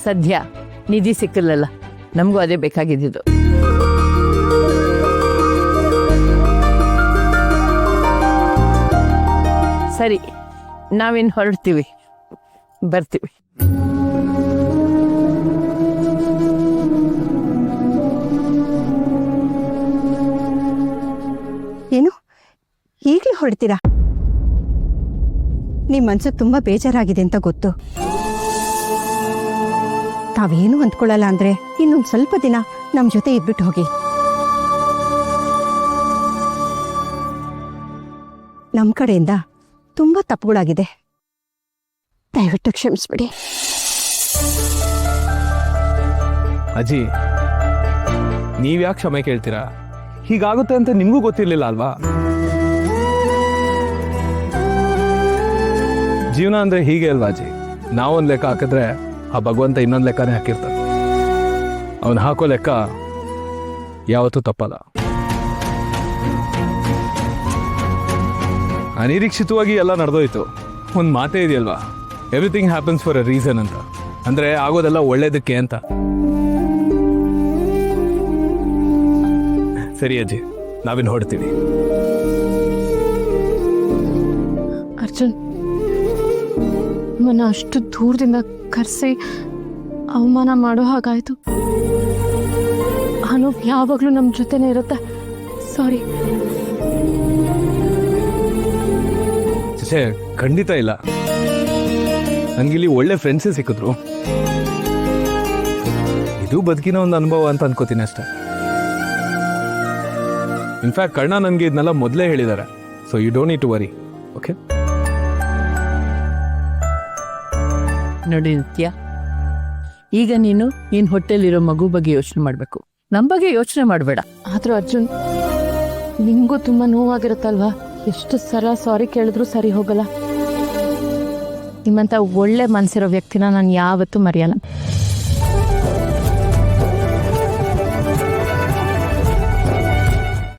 ಸದ್ಯ ನಿಧಿ ಸಿಕ್ಕಿಲ್ಲಲ್ಲ, ನಮಗೂ ಅದೇ ಬೇಕಾಗಿದ್ದು. ಸರಿ, ನಾವಿನ್ನು ಹೊರಡ್ತೀವಿ, ಬರ್ತೀವಿ. ಏನು ಈಗಲೇ ಹೊರಡ್ತೀರಾ? ನಿಮ್ಮ ಮನ್ಸು ತುಂಬಾ ಬೇಜಾರಾಗಿದೆ ಅಂತ ಗೊತ್ತು. ತಾವೇನು ಅಂದ್ಕೊಳ್ಳಲ್ಲ ಅಂದ್ರೆ ಇನ್ನೊಂದು ಸ್ವಲ್ಪ ದಿನ ನಮ್ಮ ಜೊತೆ ಇದ್ಬಿಟ್ಟು ಹೋಗಿ. ನಮ್ಮ ಕಡೆಯಿಂದ ತುಂಬಾ ತಪ್ಪುಗಳಾಗಿದೆ, ದಯವಿಟ್ಟು ಕ್ಷಮಿಸ್ಬಿಡಿ. ಅಜ್ಜಿ, ನೀವ್ಯಾಕೆ ಕ್ಷಮೆ ಕೇಳ್ತೀರಾ? ಹೀಗಾಗುತ್ತೆ ಅಂತ ನಿಮ್ಗೂ ಗೊತ್ತಿರ್ಲಿಲ್ಲ ಅಲ್ವಾ? ಜೀವನ ಅಂದ್ರೆ ಹೀಗೆ ಅಲ್ವಾ ಅಜ್ಜಿ? ನಾವೊಂದು ಲೆಕ್ಕ ಹಾಕಿದ್ರೆ ಆ ಭಗವಂತ ಇನ್ನೊಂದು ಲೆಕ್ಕನೇ ಹಾಕಿರ್ತಾನೆ. ಅವನು ಹಾಕೋ ಲೆಕ್ಕ ಯಾವತ್ತೂ ತಪ್ಪಲ್ಲ. ಅನಿರೀಕ್ಷಿತವಾಗಿ ಎಲ್ಲ ನಡೆದೋಯ್ತು. ಒಂದು ಮಾತೇ ಇದೆಯಲ್ವಾ, everything happens for a reason ಅಂತ. ಅಂದ್ರೆ ಆಗೋದೆಲ್ಲ ಒಳ್ಳೇದಕ್ಕೆ ಅಂತ. ಸರಿ ಅಜ್ಜಿ, ನಾವಿನ್ನು ಹೊಡ್ತೀವಿ. ಅರ್ಜುನ್, ನನ್ನ ಅಷ್ಟು ದೂರದಿಂದ ಕರೆಸಿ ಅವಮಾನ ಮಾಡೋ ಹಾಗಾಯ್ತು. ಅನೂಪ್ ಯಾವಾಗಲೂ ನಮ್ಮ ಜೊತೆನೇ ಇರುತ್ತೆ. ಸಾರಿ. ಚೇ, ಖಂಡಿತ ಇಲ್ಲ. ನನಗಿಲ್ಲಿ ಒಳ್ಳೆ ಫ್ರೆಂಡ್ಸೇ ಸಿಕ್ಕಿದ್ರು. ಇದು ಬದುಕಿನ ಒಂದು ಅನುಭವ ಅಂತ ಅನ್ಕೋತೀನಿ ಅಷ್ಟೇ. ಇನ್ಫ್ಯಾಕ್ಟ್ ಕರ್ಣ ನನಗೆ ಇದನ್ನೆಲ್ಲ ಮೊದಲೇ ಹೇಳಿದ್ದಾರೆ. So you don't need to worry. Okay? ನೋಡಿ ನಿತ್ಯ, ಈಗ ನೀನು ನಿನ್ನ ಹೊಟ್ಟೆಲಿರೋ ಮಗು ಬಗ್ಗೆ ಯೋಚನೆ ಮಾಡಬೇಕು, ನಮ್ಮ ಬಗ್ಗೆ ಯೋಚನೆ ಮಾಡಬೇಡ. ಆದರೂ ಅರ್ಜುನ್, ನಿಮಗೂ ತುಂಬ ನೋವಾಗಿರುತ್ತಲ್ವಾ? ಎಷ್ಟು ಸಲ ಸಾರಿ ಕೇಳಿದ್ರು ಸರಿ ಹೋಗಲ್ಲ. ನಿಮ್ಮಂಥ ಒಳ್ಳೆ ಮನಸ್ಸಿರೋ ವ್ಯಕ್ತಿನ ನಾನು ಯಾವತ್ತೂ ಮರೆಯಲ್ಲ.